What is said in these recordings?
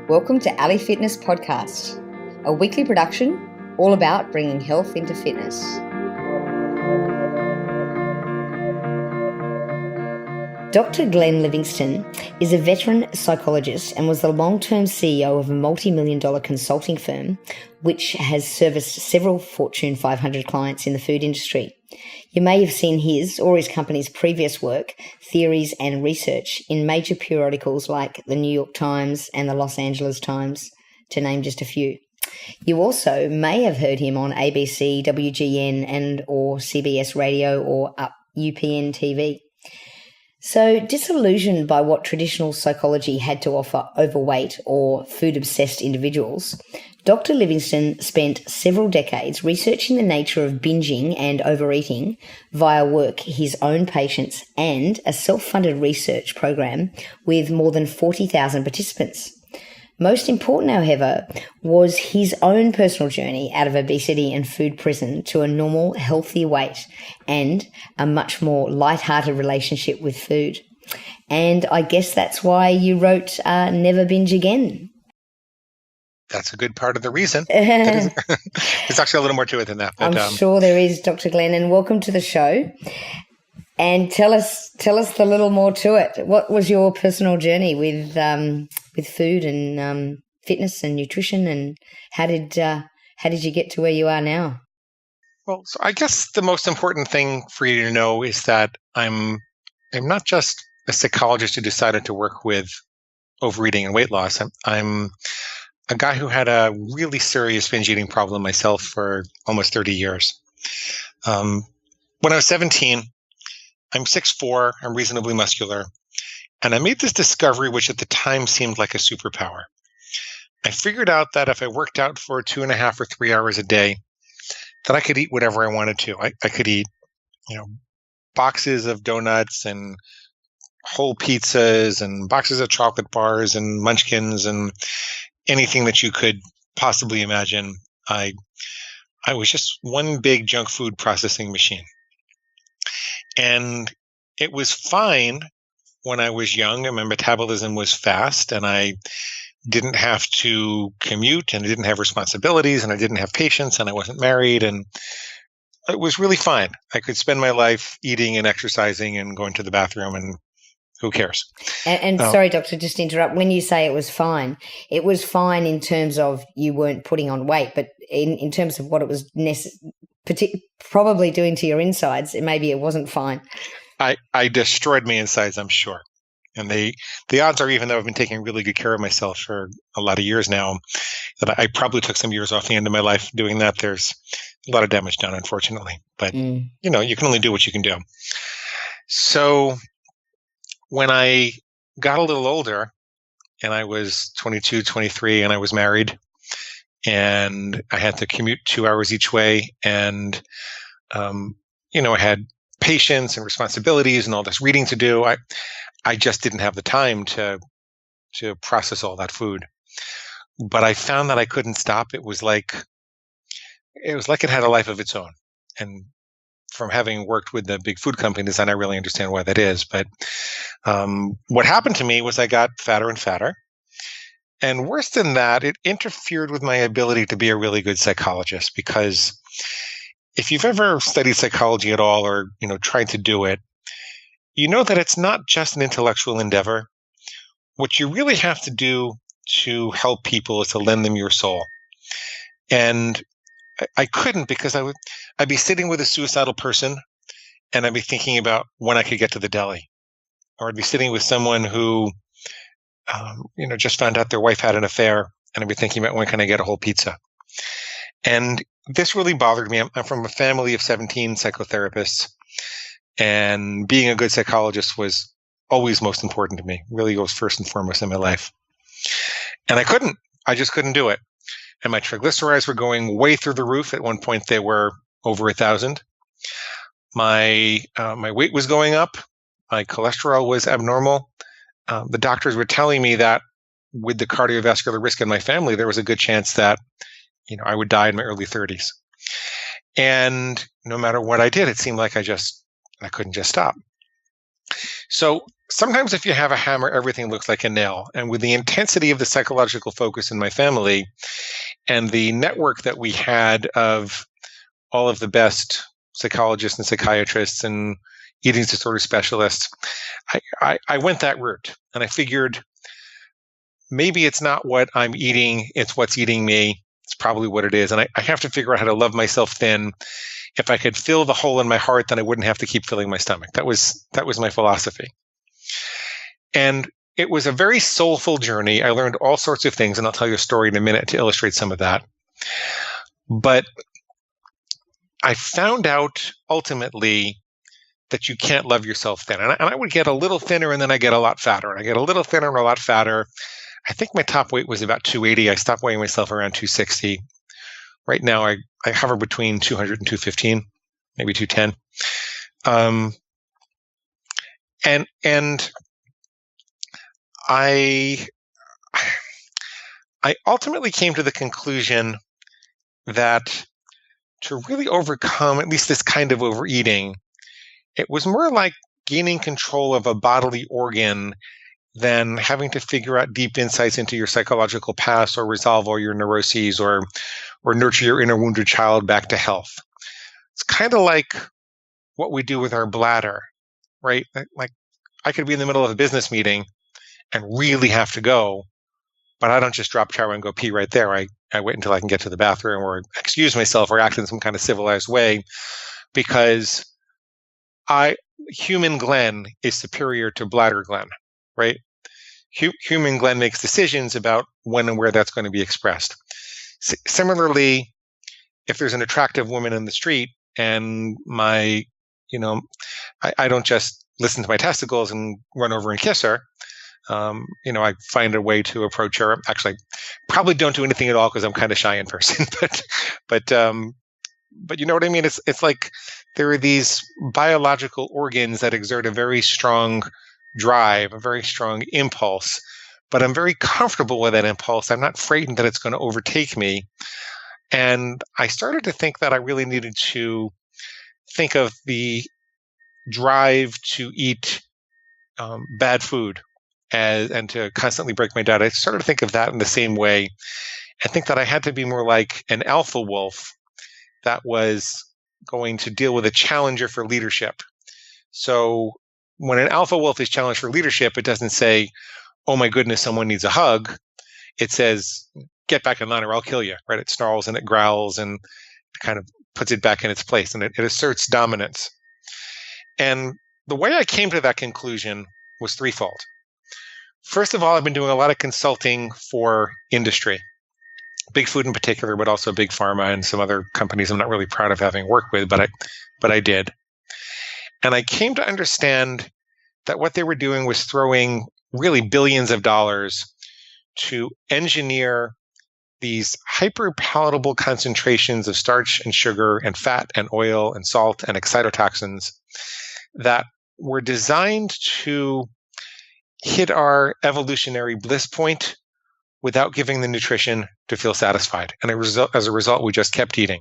Welcome to Ali Fitness Podcast, a weekly production all about bringing health into fitness. Dr. Glenn Livingston is a veteran psychologist and was the long-term CEO of a multimillion-dollar consulting firm, which has serviced several Fortune 500 clients in the food industry. You may have seen his or his company's previous work, theories and research in major periodicals like the New York Times and the Los Angeles Times, to name just a few. You also may have heard him on ABC, WGN and or CBS Radio or UPN TV. So, disillusioned by what traditional psychology had to offer overweight or food-obsessed individuals, Dr. Livingston spent several decades researching the nature of binging and overeating via work his own patients and a self-funded research program with more than 40,000 participants. Most important, however, was his own personal journey out of obesity and food prison to a normal, healthy weight and a much more lighthearted relationship with food. And I guess that's why you wrote Never Binge Again. That's a good part of the reason. There's actually a little more to it than that. But, I'm sure there is, Dr. Glenn, and welcome to the show. And tell us the little more to it. What was your personal journey with food and fitness and nutrition, and how did you get to where you are now? Well, so I guess the most important thing for you to know is that I'm not just a psychologist who decided to work with overeating and weight loss. I'm a guy who had a really serious binge eating problem myself for almost 30 years. When I was 17, I'm 6'4", I'm reasonably muscular, and I made this discovery which at the time seemed like a superpower. I figured out that if I worked out for 2.5 or 3 hours a day, that I could eat whatever I wanted to. I could eat, boxes of donuts and whole pizzas and boxes of chocolate bars and munchkins and anything that you could possibly imagine. I was just one big junk food processing machine. And it was fine when I was young and my metabolism was fast and I didn't have to commute and I didn't have responsibilities and I didn't have patients and I wasn't married, and it was really fine. I could spend my life eating and exercising and going to the bathroom, and who cares? And sorry, doctor, just to interrupt. When you say it was fine in terms of you weren't putting on weight, but in terms of what it was probably doing to your insides, maybe it wasn't fine. I destroyed my insides, I'm sure. And the odds are, even though I've been taking really good care of myself for a lot of years now, that I probably took some years off the end of my life doing that. There's a lot of damage done, unfortunately. But, you can only do what you can do. So when I got a little older and I was 22, 23, and I was married and I had to commute 2 hours each way, and, I had patients and responsibilities and all this reading to do, I just didn't have the time to process all that food. But I found that I couldn't stop. It was like it had a life of its own. And from having worked with the big food companies, and I really understand why that is. But what happened to me was I got fatter and fatter. And worse than that, it interfered with my ability to be a really good psychologist, because if you've ever studied psychology at all or, tried to do it, you know that it's not just an intellectual endeavor. What you really have to do to help people is to lend them your soul. And I couldn't, because I'd be sitting with a suicidal person and I'd be thinking about when I could get to the deli. Or I'd be sitting with someone who, just found out their wife had an affair, and I'd be thinking about when can I get a whole pizza. And this really bothered me. I'm from a family of 17 psychotherapists, and being a good psychologist was always most important to me. Really goes first and foremost in my life. And I just couldn't do it. And my triglycerides were going way through the roof. At one point, they were over 1,000. My weight was going up. My cholesterol was abnormal. The doctors were telling me that with the cardiovascular risk in my family, there was a good chance that, I would die in my early 30s. And no matter what I did, it seemed like I couldn't just stop. So sometimes if you have a hammer, everything looks like a nail. And with the intensity of the psychological focus in my family and the network that we had of all of the best psychologists and psychiatrists and eating disorder specialists, I went that route. And I figured maybe it's not what I'm eating, it's what's eating me. It's probably what it is. And I have to figure out how to love myself thin. If I could fill the hole in my heart, then I wouldn't have to keep filling my stomach. That was my philosophy. And it was a very soulful journey. I learned all sorts of things, and I'll tell you a story in a minute to illustrate some of that. But I found out ultimately that you can't love yourself thin. And I would get a little thinner, and then I get a lot fatter. And I get a little thinner and a lot fatter. I think my top weight was about 280. I stopped weighing myself around 260. Right now, I hover between 200 and 215, maybe 210. And I ultimately came to the conclusion that to really overcome at least this kind of overeating, it was more like gaining control of a bodily organ than having to figure out deep insights into your psychological past or resolve all your neuroses or nurture your inner wounded child back to health. It's kind of like what we do with our bladder, right? Like I could be in the middle of a business meeting and really have to go, but I don't just drop chow and go pee right there. I wait until I can get to the bathroom or excuse myself or act in some kind of civilized way, because human Glenn is superior to bladder Glenn, right? Human Glenn makes decisions about when and where that's going to be expressed. Similarly, if there's an attractive woman in the street and I don't just listen to my testicles and run over and kiss her. I find a way to approach her. Actually, probably don't do anything at all because I'm kind of shy in person. But you know what I mean? It's like there are these biological organs that exert a very strong drive, a very strong impulse. But I'm very comfortable with that impulse. I'm not frightened that it's going to overtake me. And I started to think that I really needed to think of the drive to eat bad food and to constantly break my diet. I started to think of that in the same way. I think that I had to be more like an alpha wolf that was going to deal with a challenger for leadership. So when an alpha wolf is challenged for leadership, it doesn't say, oh my goodness, someone needs a hug. It says, get back in line or I'll kill you, right? It snarls and it growls and kind of puts it back in its place, and it asserts dominance. And the way I came to that conclusion was threefold. First of all, I've been doing a lot of consulting for industry, big food in particular, but also big pharma and some other companies I'm not really proud of having worked with, but I did. And I came to understand that what they were doing was throwing really billions of dollars to engineer these hyper palatable concentrations of starch and sugar and fat and oil and salt and excitotoxins that were designed to hit our evolutionary bliss point without giving the nutrition to feel satisfied. And as a result, we just kept eating.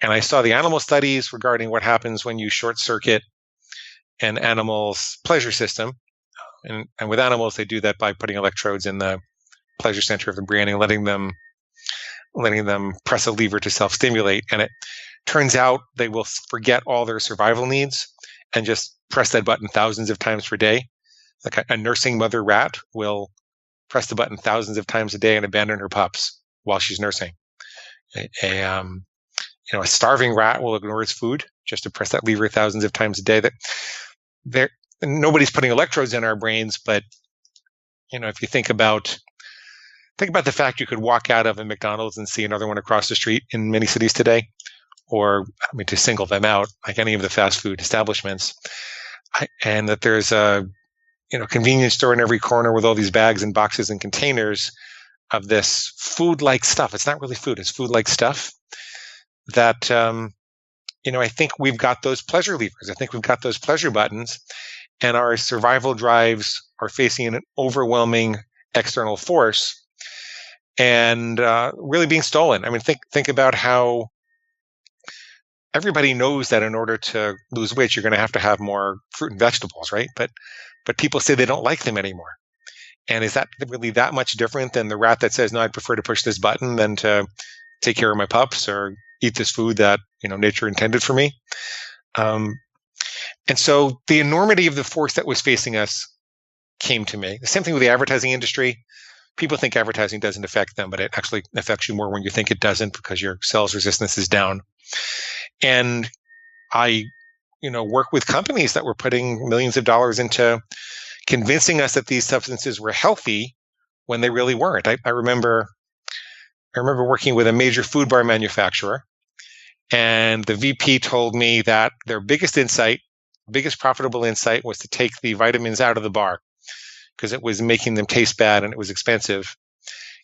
And I saw the animal studies regarding what happens when you short circuit an animal's pleasure system. And with animals, they do that by putting electrodes in the pleasure center of the brain and letting them press a lever to self-stimulate. And it turns out they will forget all their survival needs and just press that button thousands of times per day. Like a nursing mother rat will press the button thousands of times a day and abandon her pups while she's nursing. A starving rat will ignore its food just to press that lever thousands of times a day. That nobody's putting electrodes in our brains, but if you think about the fact you could walk out of a McDonald's and see another one across the street in many cities today, or to single them out, like any of the fast food establishments, and that there's a convenience store in every corner with all these bags and boxes and containers of this food-like stuff. It's not really food; it's food-like stuff. That I think we've got those pleasure levers. I think we've got those pleasure buttons, and our survival drives are facing an overwhelming external force and really being stolen. Think about how everybody knows that in order to lose weight, you're going to have more fruit and vegetables, right? But but people say they don't like them anymore. And is that really that much different than the rat that says, no, I'd prefer to push this button than to take care of my pups or eat this food that, nature intended for me? And so the enormity of the force that was facing us came to me. The same thing with the advertising industry. People think advertising doesn't affect them, but it actually affects you more when you think it doesn't because your sales resistance is down. And I, work with companies that were putting millions of dollars into convincing us that these substances were healthy when they really weren't. I remember working with a major food bar manufacturer, and the VP told me that their biggest profitable insight was to take the vitamins out of the bar because it was making them taste bad and it was expensive.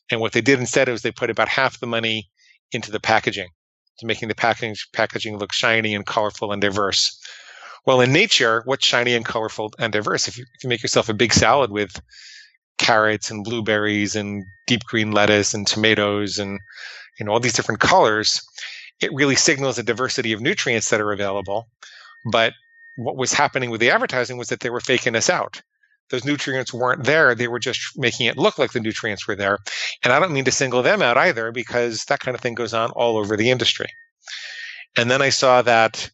And what they did instead was they put about half the money into the packaging, to making the packaging look shiny and colorful and diverse. Well, in nature, what's shiny and colorful and diverse? If you make yourself a big salad with carrots and blueberries and deep green lettuce and tomatoes and all these different colors, it really signals a diversity of nutrients that are available. But what was happening with the advertising was that they were faking us out. Those nutrients weren't there. They were just making it look like the nutrients were there. And I don't mean to single them out either, because that kind of thing goes on all over the industry. And then I saw that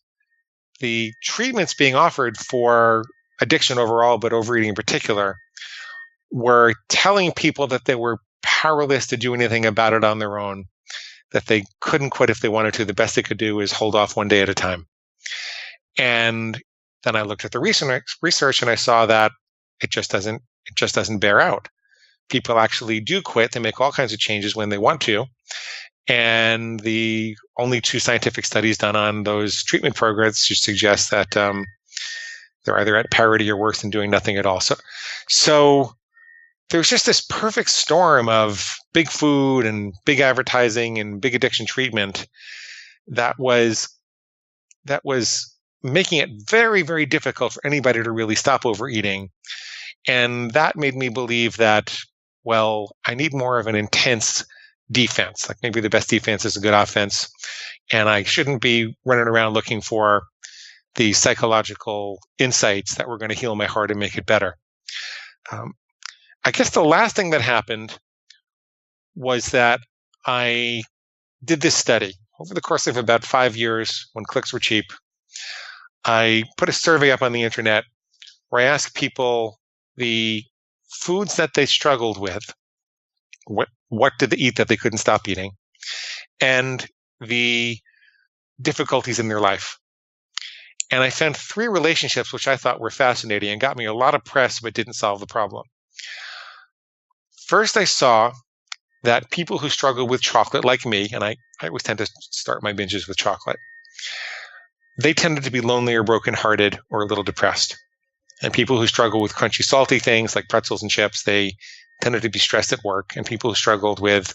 the treatments being offered for addiction overall, but overeating in particular, were telling people that they were powerless to do anything about it on their own, that they couldn't quit if they wanted to. The best they could do is hold off one day at a time. And then I looked at the research and I saw that it just doesn't bear out. People actually do quit. They make all kinds of changes when they want to. And the only 2 scientific studies done on those treatment programs suggest that they're either at parity or worse than doing nothing at all. So there's just this perfect storm of big food and big advertising and big addiction treatment that was making it very, very difficult for anybody to really stop overeating. And that made me believe that, well, I need more of an intense defense. Like maybe the best defense is a good offense. And I shouldn't be running around looking for the psychological insights that were going to heal my heart and make it better. I guess the last thing that happened was that I did this study over the course of about 5 years when clicks were cheap. I put a survey up on the internet where I asked people the foods that they struggled with, what did they eat that they couldn't stop eating, and the difficulties in their life. And I found 3 relationships which I thought were fascinating and got me a lot of press but didn't solve the problem. First, I saw that people who struggle with chocolate, like me, and I always tend to start my binges with chocolate, they tended to be lonely or brokenhearted or a little depressed. And people who struggle with crunchy, salty things like pretzels and chips, they tended to be stressed at work. And people who struggled with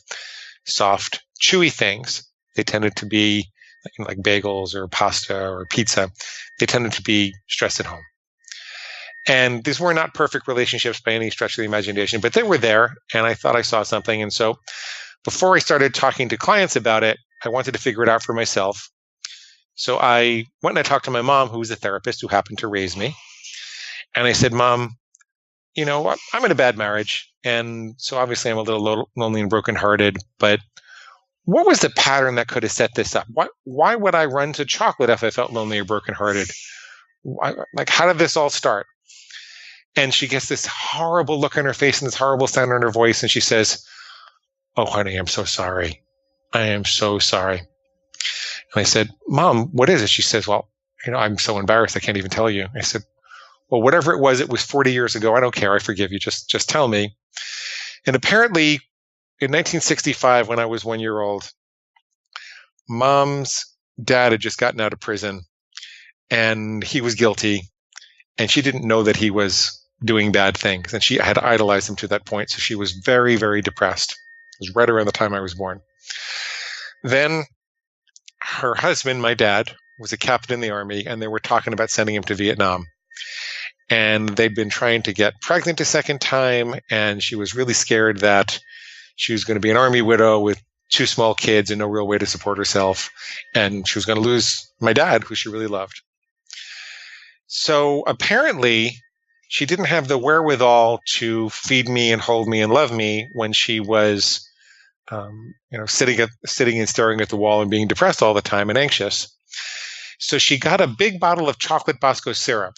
soft, chewy things, they tended to be like bagels or pasta or pizza, they tended to be stressed at home. And these were not perfect relationships by any stretch of the imagination, but they were there, and I thought I saw something. And so before I started talking to clients about it, I wanted to figure it out for myself. So I went and I talked to my mom, who was a therapist who happened to raise me. And I said, Mom, I'm in a bad marriage. And so obviously I'm a little lonely and brokenhearted, but what was the pattern that could have set this up? Why would I run to chocolate if I felt lonely or brokenhearted? How did this all start? And she gets this horrible look on her face and this horrible sound in her voice. And she says, oh, honey, I'm so sorry. I am so sorry. And I said, Mom, what is it? She says, well, I'm so embarrassed. I can't even tell you. I said, well, whatever it was 40 years ago. I don't care. I forgive you. Just tell me. And apparently in 1965, when I was 1 year old, Mom's dad had just gotten out of prison and he was guilty. And she didn't know that he was doing bad things. And she had idolized him to that point. So she was very, very depressed. It was right around the time I was born. Then her husband, my dad, was a captain in the army, and they were talking about sending him to Vietnam. And they'd been trying to get pregnant a second time, and she was really scared that she was going to be an army widow with 2 small kids and no real way to support herself. And she was going to lose my dad, who she really loved. So apparently she didn't have the wherewithal to feed me and hold me and love me when she was, sitting and staring at the wall and being depressed all the time and anxious. So she got a big bottle of chocolate Bosco syrup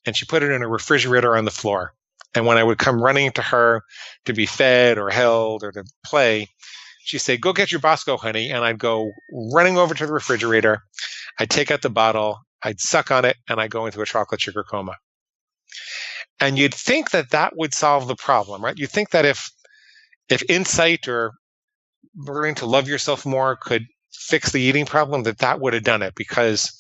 and she put it in a refrigerator on the floor. And when I would come running to her to be fed or held or to play, she'd say, "Go get your Bosco, honey." And I'd go running over to the refrigerator. I'd take out the bottle, I'd suck on it, and I'd go into a chocolate sugar coma. And you'd think that that would solve the problem, right? You'd think that if insight or learning to love yourself more could fix the eating problem, that would have done it. Because,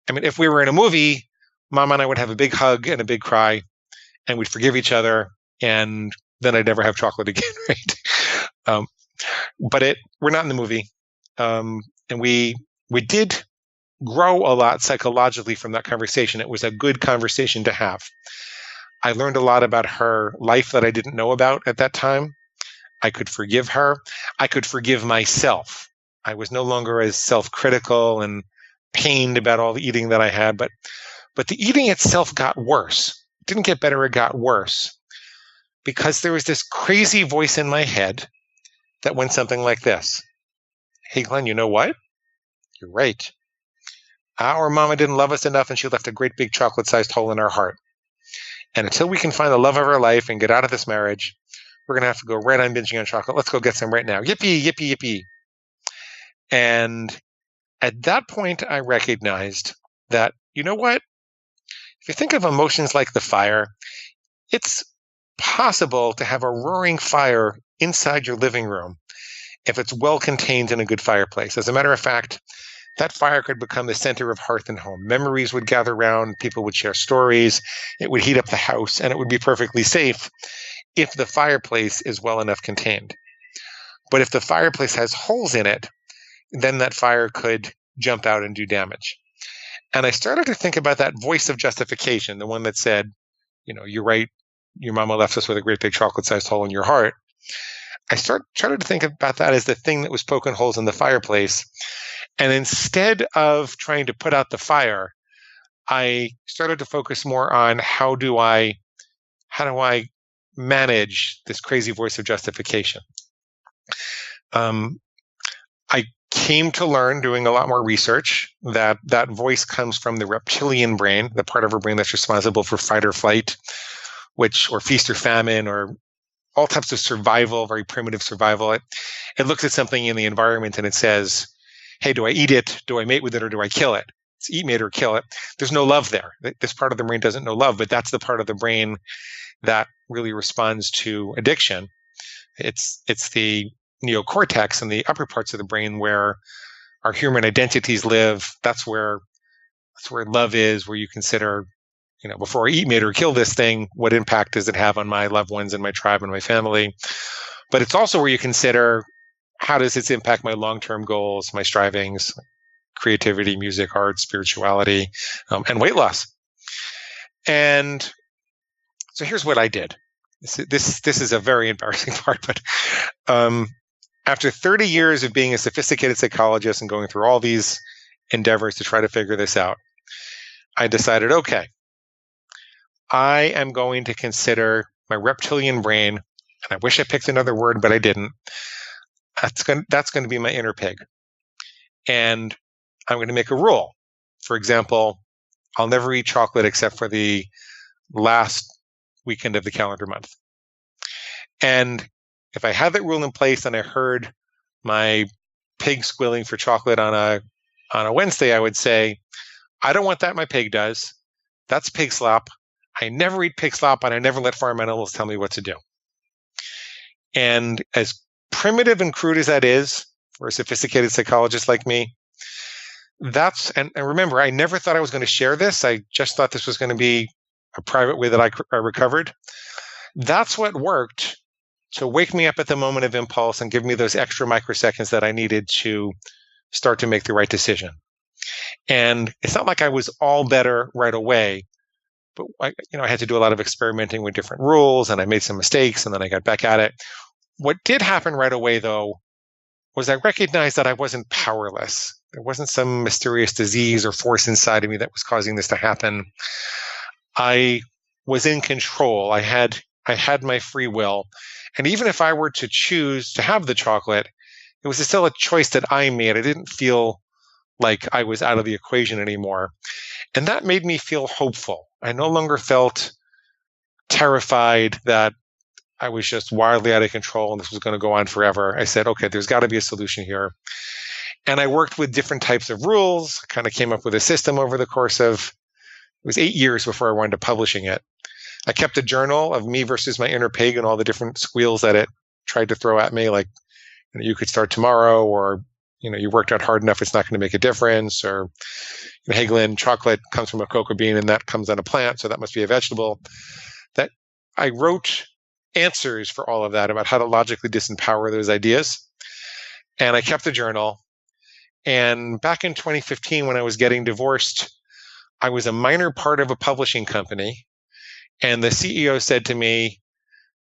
if we were in a movie, Mom and I would have a big hug and a big cry, and we'd forgive each other, and then I'd never have chocolate again, right? But we're not in the movie. And we did grow a lot psychologically from that conversation. It was a good conversation to have. I learned a lot about her life that I didn't know about at that time. I could forgive her. I could forgive myself. I was no longer as self-critical and pained about all the eating that I had, but the eating itself got worse. It didn't get better, it got worse. Because there was this crazy voice in my head that went something like this. "Hey, Glenn, you know what? You're right. Our mama didn't love us enough and she left a great big chocolate-sized hole in our heart. And until we can find the love of our life and get out of this marriage, we're going to have to go right on binging on chocolate. Let's go get some right now. Yippee, yippee, yippee." And at that point, I recognized that, you know what? If you think of emotions like the fire, it's possible to have a roaring fire inside your living room if it's well contained in a good fireplace. As a matter of fact, that fire could become the center of hearth and home. Memories would gather around, people would share stories, it would heat up the house, and it would be perfectly safe if the fireplace is well enough contained. But if the fireplace has holes in it, then that fire could jump out and do damage. And I started to think about that voice of justification, the one that said, "You're right, your mama left us with a great big chocolate-sized hole in your heart." I started to think about that as the thing that was poking holes in the fireplace. And instead of trying to put out the fire, I started to focus more on how do I manage this crazy voice of justification. I came to learn, doing a lot more research, that voice comes from the reptilian brain, the part of our brain that's responsible for fight or flight, or feast or famine, or all types of survival, very primitive survival. It looks at something in the environment and it says, "Hey, do I eat it? Do I mate with it? Or do I kill it?" It's eat, mate, or kill it. There's no love there. This part of the brain doesn't know love, but that's the part of the brain that really responds to addiction. It's the neocortex and the upper parts of the brain where our human identities live. That's where love is, where you consider, before I eat, mate, or kill this thing, what impact does it have on my loved ones and my tribe and my family? But it's also where you consider, how does this impact my long-term goals, my strivings, creativity, music, art, spirituality, and weight loss? And so here's what I did. This is a very embarrassing part, but after 30 years of being a sophisticated psychologist and going through all these endeavors to try to figure this out, I decided, okay, I am going to consider my reptilian brain, and I wish I picked another word, but I didn't. That's going to be my inner pig. And I'm going to make a rule. For example, I'll never eat chocolate except for the last weekend of the calendar month. And if I had that rule in place and I heard my pig squealing for chocolate on a Wednesday, I would say, I don't want that. My pig does. That's pig slop. I never eat pig slop, and I never let farm animals tell me what to do. And as primitive and crude as that is for a sophisticated psychologist like me, and remember, I never thought I was going to share this. I just thought this was going to be a private way that I recovered. That's what worked to wake me up at the moment of impulse and give me those extra microseconds that I needed to start to make the right decision. And it's not like I was all better right away, but I had to do a lot of experimenting with different rules, and I made some mistakes, and then I got back at it. What did happen right away, though, was I recognized that I wasn't powerless. There wasn't some mysterious disease or force inside of me that was causing this to happen. I was in control. I had my free will. And even if I were to choose to have the chocolate, it was still a choice that I made. I didn't feel like I was out of the equation anymore. And that made me feel hopeful. I no longer felt terrified that I was just wildly out of control and this was going to go on forever. I said, okay, there's got to be a solution here. And I worked with different types of rules, kind of came up with a system over the course of, it was 8 years before I wound up publishing it. I kept a journal of me versus my inner pig and all the different squeals that it tried to throw at me, like, you could start tomorrow, or, you worked out hard enough, it's not going to make a difference, or, hey, Glenn, chocolate comes from a cocoa bean and that comes on a plant, so that must be a vegetable. That I wrote answers for all of that about how to logically disempower those ideas. And I kept the journal. And back in 2015, when I was getting divorced, I was a minor part of a publishing company. And the CEO said to me,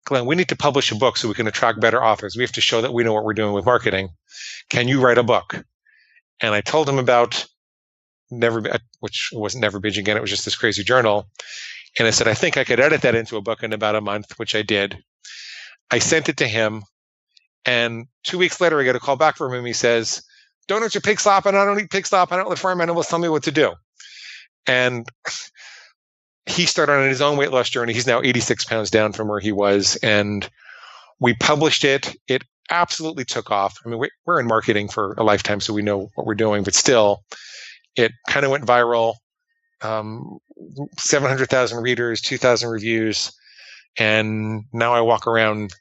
Glenn, we need to publish a book so we can attract better authors. We have to show that we know what we're doing with marketing. Can you write a book? And I told him about which wasn't Never Binge Again. It was just this crazy journal. And I said, I think I could edit that into a book in about a month, which I did. I sent it to him. And 2 weeks later, I get a call back from him. He says, don't eat your pig slop, and I don't eat pig slop. I don't let farm animals tell me what to do. And he started on his own weight loss journey. He's now 86 pounds down from where he was. And we published it. It absolutely took off. I mean, we're in marketing for a lifetime, so we know what we're doing. But still, it kind of went viral. 700,000 readers, 2,000 reviews. And now I walk around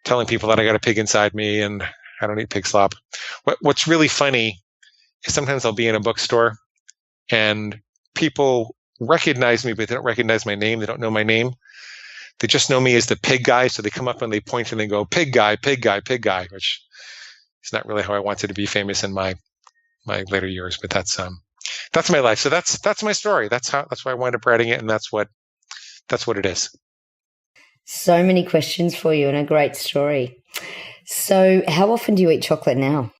telling people that I got a pig inside me and I don't eat pig slop. What's really funny is sometimes I'll be in a bookstore and people recognize me, but they don't recognize my name. They don't know my name. They just know me as the pig guy. So they come up and they point and they go, pig guy, pig guy, pig guy, which is not really how I wanted to be famous in my later years, but that's my life. So that's my story. That's why I wound up writing it. And that's what it is. So many questions for you and a great story. So how often do you eat chocolate now?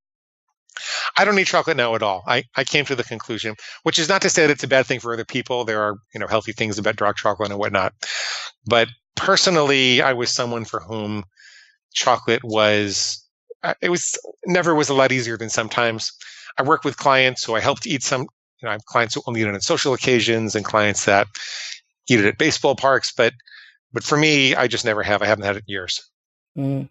I don't eat chocolate now at all. I came to the conclusion, which is not to say that it's a bad thing for other people. There are, healthy things about dark chocolate and whatnot. But personally, I was someone for whom chocolate never was a lot easier than sometimes. I work with clients who I help to eat some, I have clients who only eat it on social occasions and clients that eat it at baseball parks. But for me, I just never have. I haven't had it in years. Mm.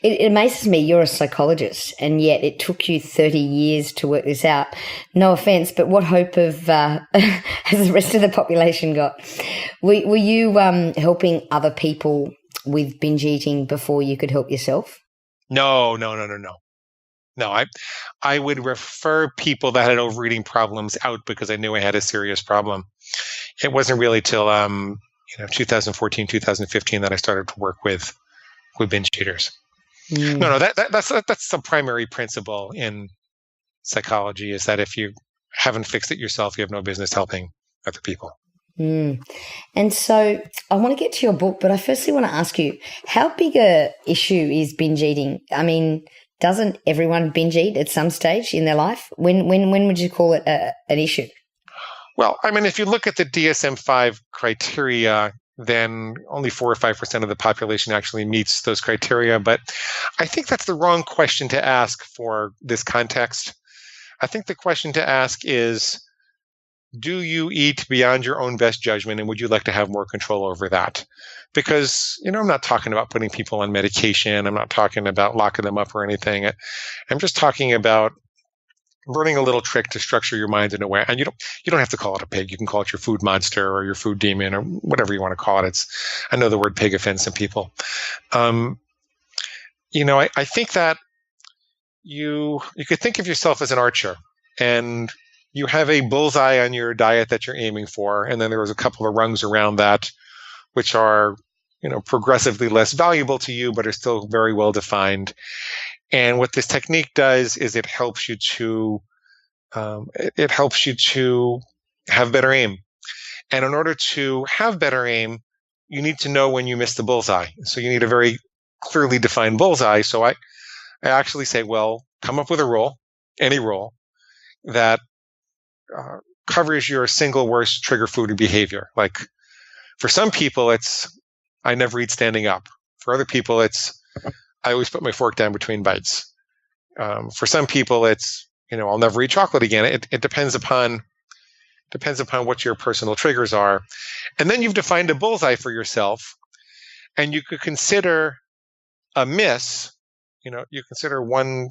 It amazes me you're a psychologist and yet it took you 30 years to work this out. No offense, but what hope has the rest of the population got? Were you helping other people with binge eating before you could help yourself? No. No, I would refer people that had overeating problems out because I knew I had a serious problem. It wasn't really till 2014, 2015 that I started to work with binge eaters. Mm. No, that's the primary principle in psychology, is that if you haven't fixed it yourself, you have no business helping other people. Mm. And so I want to get to your book, but I firstly want to ask you, how big a issue is binge eating? I mean, doesn't everyone binge eat at some stage in their life? When would you call it an issue? Well, I mean, if you look at the DSM-5 criteria, then only 4 or 5% of the population actually meets those criteria. But I think that's the wrong question to ask for this context. I think the question to ask is, do you eat beyond your own best judgment, and would you like to have more control over that? Because, I'm not talking about putting people on medication. I'm not talking about locking them up or anything. I'm just talking about learning a little trick to structure your mind in a way. And you don't have to call it a pig. You can call it your food monster or your food demon or whatever you want to call it. I know the word pig offends some people. I think that you could think of yourself as an archer, and you have a bullseye on your diet that you're aiming for. And then there was a couple of rungs around that, which are, progressively less valuable to you, but are still very well defined. And what this technique does is it helps you to have better aim. And in order to have better aim, you need to know when you miss the bullseye. So you need a very clearly defined bullseye. So I actually say, well, come up with a rule, any rule, that covers your single worst trigger food or behavior. Like, For some people, it's I never eat standing up. For other people, it's I always put my fork down between bites. For some people, it's I'll never eat chocolate again. It depends upon what your personal triggers are, and then you've defined a bullseye for yourself, and you could consider a miss. You consider 1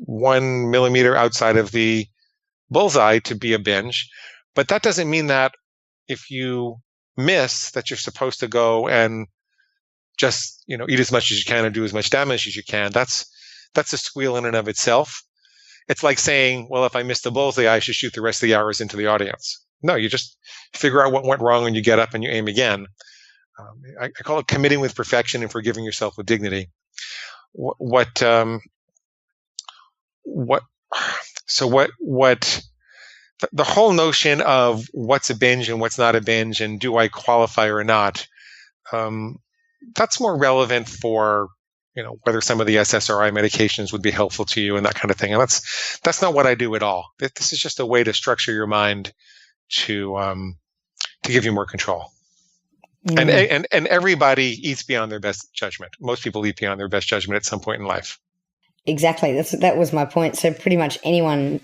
millimeter outside of the bullseye to be a binge, but that doesn't mean that if you miss that you're supposed to go and just eat as much as you can and do as much damage as you can. That's a squeal in and of itself. It's like saying, well, if I miss the bullseye, I should shoot the rest of the arrows into the audience. No, you just figure out what went wrong and you get up and you aim again. I call it committing with perfection and forgiving yourself with dignity. The whole notion of what's a binge and what's not a binge and do I qualify or not, that's more relevant for whether some of the SSRI medications would be helpful to you and that kind of thing. And that's not what I do at all. This is just a way to structure your mind to give you more control. Mm. And everybody eats beyond their best judgment. Most people eat beyond their best judgment at some point in life. Exactly. That was my point. So pretty much anyone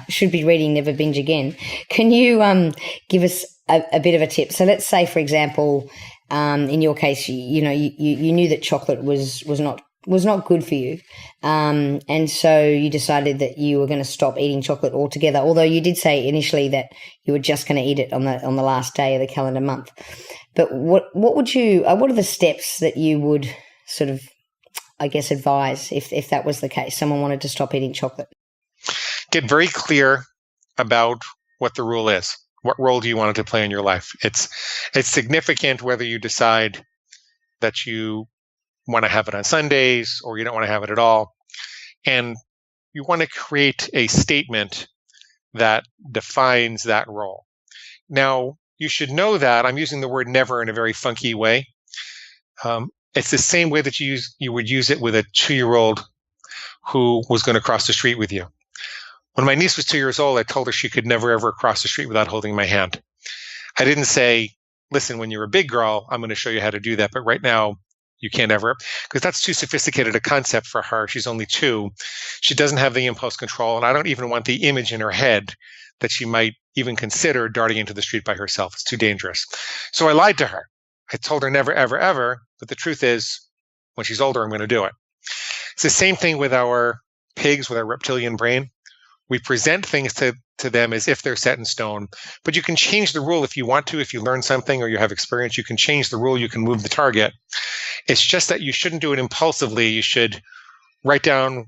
should be reading Never Binge Again. Can you give us a bit of a tip? So let's say, for example, in your case, you knew that chocolate was not good for you, and so you decided that you were going to stop eating chocolate altogether. Although you did say initially that you were just going to eat it on the last day of the calendar month. But what are the steps that you would sort of, I guess, advise if that was the case? Someone wanted to stop eating chocolate. Get very clear about what the rule is. What role do you want it to play in your life? It's significant whether you decide that you want to have it on Sundays or you don't want to have it at all. And you want to create a statement that defines that role. Now, you should know that I'm using the word never in a very funky way. It's the same way that you would use it with a 2-year-old who was going to cross the street with you. When my niece was 2 years old, I told her she could never, ever cross the street without holding my hand. I didn't say, listen, when you're a big girl, I'm going to show you how to do that. But right now, you can't ever, because that's too sophisticated a concept for her. She's only 2. She doesn't have the impulse control. And I don't even want the image in her head that she might even consider darting into the street by herself. It's too dangerous. So I lied to her. I told her never, ever, ever. But the truth is, when she's older, I'm going to do it. It's the same thing with our pigs, with our reptilian brain. We present things to them as if they're set in stone. But you can change the rule if you want to. If you learn something or you have experience, you can change the rule. You can move the target. It's just that you shouldn't do it impulsively. You should write down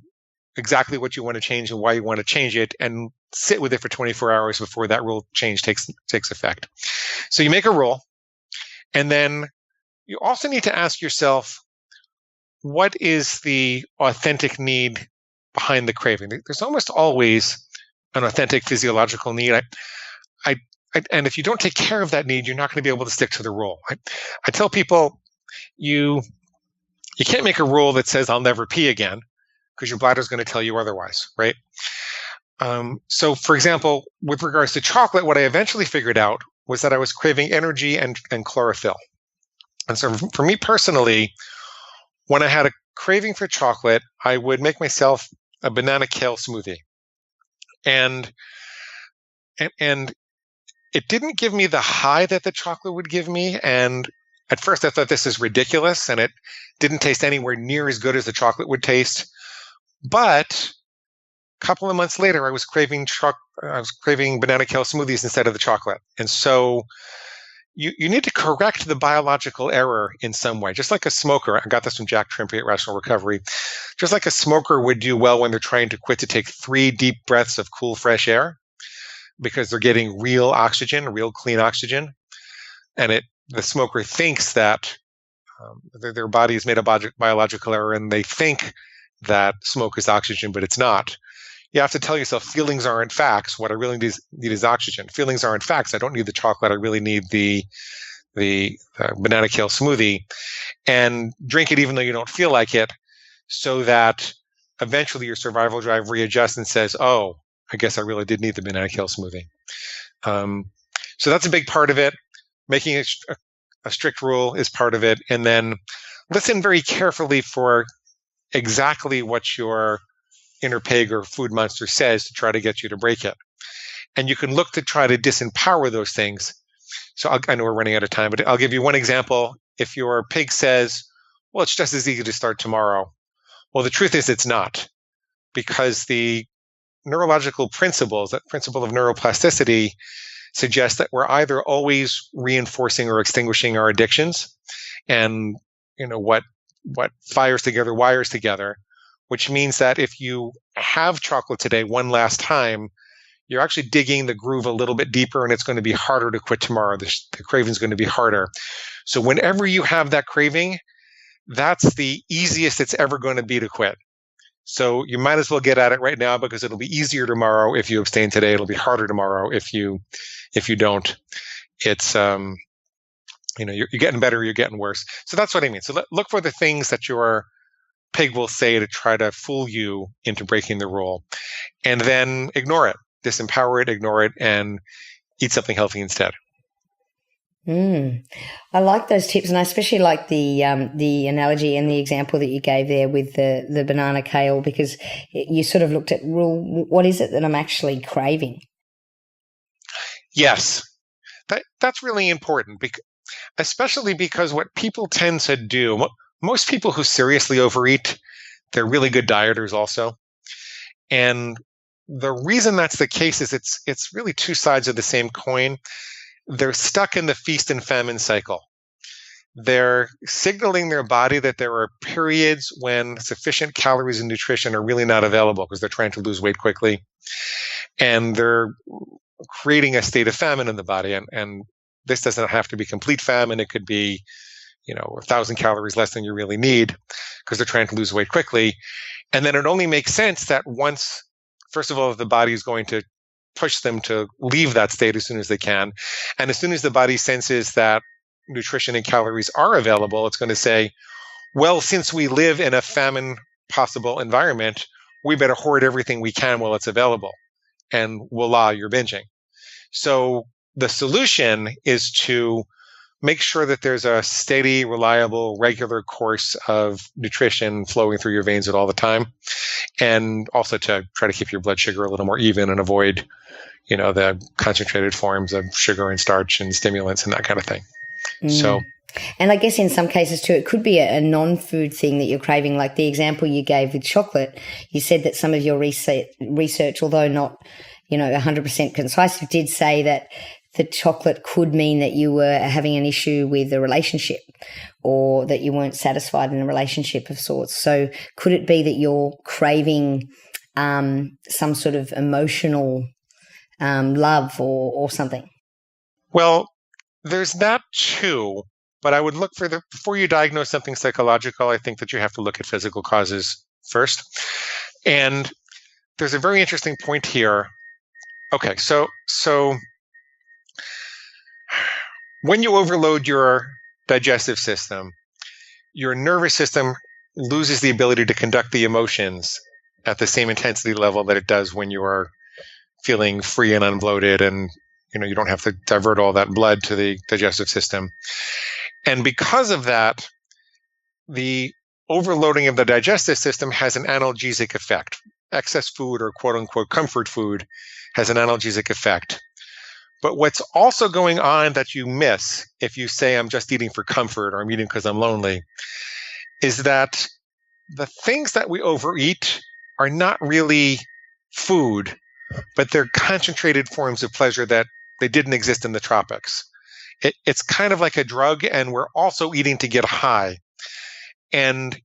exactly what you want to change and why you want to change it and sit with it for 24 hours before that rule change takes effect. So you make a rule. And then you also need to ask yourself, what is the authentic need behind the craving? There's almost always an authentic physiological need. And if you don't take care of that need, you're not going to be able to stick to the rule. I tell people, you can't make a rule that says I'll never pee again, because your bladder is going to tell you otherwise, right? So, for example, with regards to chocolate, what I eventually figured out was that I was craving energy and chlorophyll. And so for me personally, when I had a craving for chocolate, I would make myself a banana kale smoothie. And it didn't give me the high that the chocolate would give me. And at first I thought this is ridiculous, and it didn't taste anywhere near as good as the chocolate would taste. But a couple of months later, I was craving banana kale smoothies instead of the chocolate. And so you need to correct the biological error in some way. Just like a smoker, I got this from Jack Trimpe at Rational Recovery. Just like a smoker would do well when they're trying to quit, to take 3 deep breaths of cool, fresh air, because they're getting real oxygen, real clean oxygen. And the smoker thinks that their body has made a biological error, and they think that smoke is oxygen, but it's not. You have to tell yourself, feelings aren't facts. What I really need is oxygen. Feelings aren't facts. I don't need the chocolate. I really need the banana kale smoothie, and drink it even though you don't feel like it, so that eventually your survival drive readjusts and says, oh, I guess I really did need the banana kale smoothie. So that's a big part of it. making a strict rule is part of it. And then listen very carefully for exactly what your inner pig or food monster says to try to get you to break it. And you can look to try to disempower those things. So I know we're running out of time, but I'll give you one example. If your pig says, well, it's just as easy to start tomorrow. Well, the truth is it's not, because the neurological principles, that principle of neuroplasticity, suggests that we're either always reinforcing or extinguishing our addictions. And what fires together wires together, which means that if you have chocolate today one last time, you're actually digging the groove a little bit deeper, and it's going to be harder to quit tomorrow. The craving is going to be harder. So whenever you have that craving, that's the easiest it's ever going to be to quit. So you might as well get at it right now, because it'll be easier tomorrow if you abstain today. It'll be harder tomorrow if you don't. It's you're getting better, you're getting worse. So that's what I mean. So look for the things that your pig will say to try to fool you into breaking the rule, and then ignore it, disempower it, ignore it, and eat something healthy instead. I like those tips, and I especially like the analogy and the example that you gave there with the banana kale, because you sort of looked at, well, what is it that I'm actually craving? Yes, that's really important, especially because what people tend to do, most people who seriously overeat, they're really good dieters also. And the reason that's the case is it's really two sides of the same coin. They're stuck in the feast and famine cycle. They're signaling their body that there are periods when sufficient calories and nutrition are really not available because they're trying to lose weight quickly. And they're creating a state of famine in the body. And this doesn't have to be complete famine. It could be, 1,000 calories less than you really need because they're trying to lose weight quickly. And then it only makes sense that once, first of all, the body is going to push them to leave that state as soon as they can. And as soon as the body senses that nutrition and calories are available, it's going to say, well, since we live in a famine possible environment, we better hoard everything we can while it's available. And voila, you're binging. So the solution is to make sure that there's a steady, reliable, regular course of nutrition flowing through your veins at all the time. And also to try to keep your blood sugar a little more even and avoid, the concentrated forms of sugar and starch and stimulants and that kind of thing. So, and I guess in some cases too, it could be a non-food thing that you're craving. Like the example you gave with chocolate, you said that some of your research, although not, 100% concise, did say that the chocolate could mean that you were having an issue with a relationship or that you weren't satisfied in a relationship of sorts. So could it be that you're craving some sort of emotional love or something? Well, there's that too, but I would look before you diagnose something psychological, I think that you have to look at physical causes first. And there's a very interesting point here. Okay, so when you overload your digestive system, your nervous system loses the ability to conduct the emotions at the same intensity level that it does when you are feeling free and unbloated, and you don't have to divert all that blood to the digestive system. And because of that, the overloading of the digestive system has an analgesic effect. Excess food, or quote unquote comfort food, has an analgesic effect. But what's also going on that you miss if you say I'm just eating for comfort or I'm eating because I'm lonely is that the things that we overeat are not really food, but they're concentrated forms of pleasure that they didn't exist in the tropics. It's kind of like a drug, and we're also eating to get high. And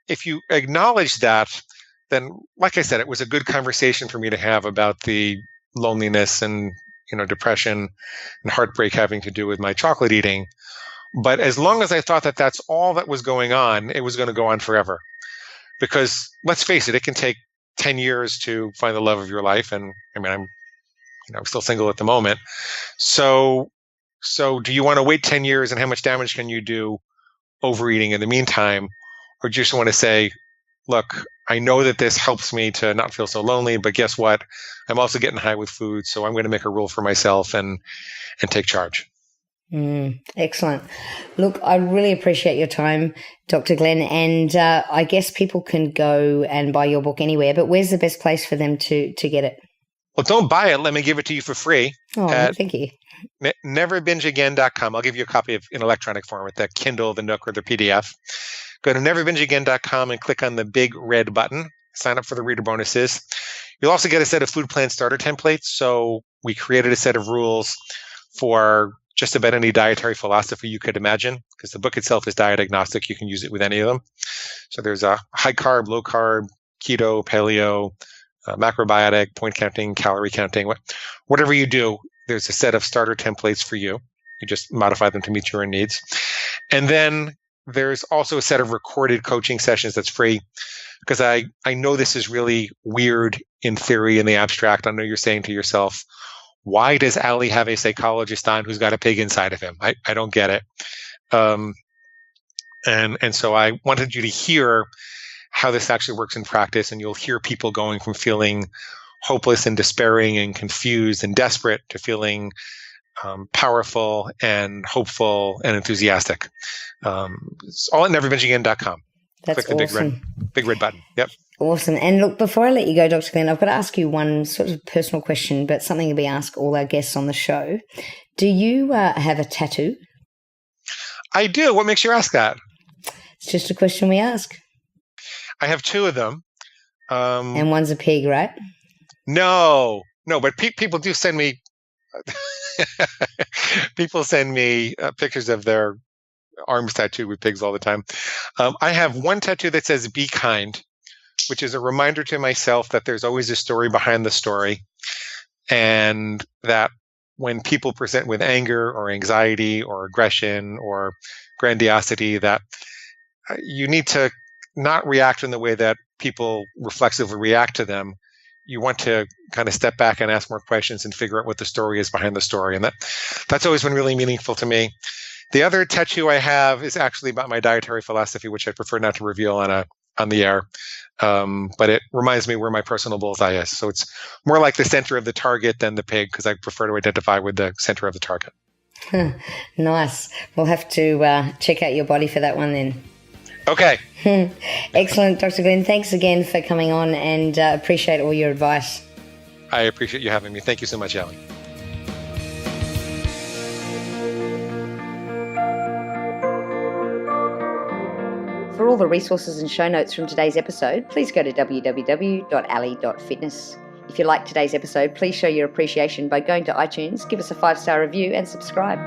if you acknowledge that, then, like I said, it was a good conversation for me to have about the loneliness and depression and heartbreak having to do with my chocolate eating. But as long as I thought that that's all that was going on, it was going to go on forever. Because let's face it can take 10 years to find the love of your life. And I'm still single at the moment. So do you want to wait 10 years, and how much damage can you do overeating in the meantime? Or do you just want to say, look, I know that this helps me to not feel so lonely, but guess what? I'm also getting high with food, so I'm going to make a rule for myself and take charge. Excellent. Look, I really appreciate your time, Dr. Glenn, and I guess people can go and buy your book anywhere, but where's the best place for them to get it? Well, don't buy it. Let me give it to you for free. Oh, thank you. neverbingeagain.com. I'll give you a copy in electronic form with the Kindle, the Nook, or the PDF. Go to neverbingeagain.com and click on the big red button. Sign up for the reader bonuses. You'll also get a set of food plan starter templates. So we created a set of rules for just about any dietary philosophy you could imagine, because the book itself is diet agnostic. You can use it with any of them. So there's a high carb, low carb, keto, paleo, macrobiotic, point counting, calorie counting, whatever you do, there's a set of starter templates for you. You just modify them to meet your own needs. And then there's also a set of recorded coaching sessions that's free, because I know this is really weird in theory, in the abstract. I know you're saying to yourself, why does Ali have a psychologist on who's got a pig inside of him? I don't get it. And so I wanted you to hear how this actually works in practice, and you'll hear people going from feeling hopeless and despairing and confused and desperate to feeling powerful and hopeful and enthusiastic. It's all at neverbingeagain.com. That's Click the awesome. big red button. Yep. Awesome. And look, before I let you go, Dr. Glenn, I've got to ask you one sort of personal question, but something that we ask all our guests on the show. Do you have a tattoo? I do. What makes you ask that? It's just a question we ask. I have two of them. And one's a pig, right? No, but people do send me people send me pictures of their arms tattooed with pigs all the time. I have one tattoo that says "Be kind," which is a reminder to myself that there's always a story behind the story, and that when people present with anger or anxiety or aggression or grandiosity, that you need to not react in the way that people reflexively react to them. You want to kind of step back and ask more questions and figure out what the story is behind the story. And that's always been really meaningful to me. The other tattoo I have is actually about my dietary philosophy, which I prefer not to reveal on the air. But it reminds me where my personal bullseye is. So it's more like the center of the target than the pig, because I prefer to identify with the center of the target. Nice. We'll have to check out your body for that one then. Okay. Excellent, Dr. Glenn. Thanks again for coming on, and appreciate all your advice. I appreciate you having me. Thank you so much, Ali. For all the resources and show notes from today's episode, please go to www.ali.fitness. If you liked today's episode, please show your appreciation by going to iTunes, give us a 5-star review and subscribe.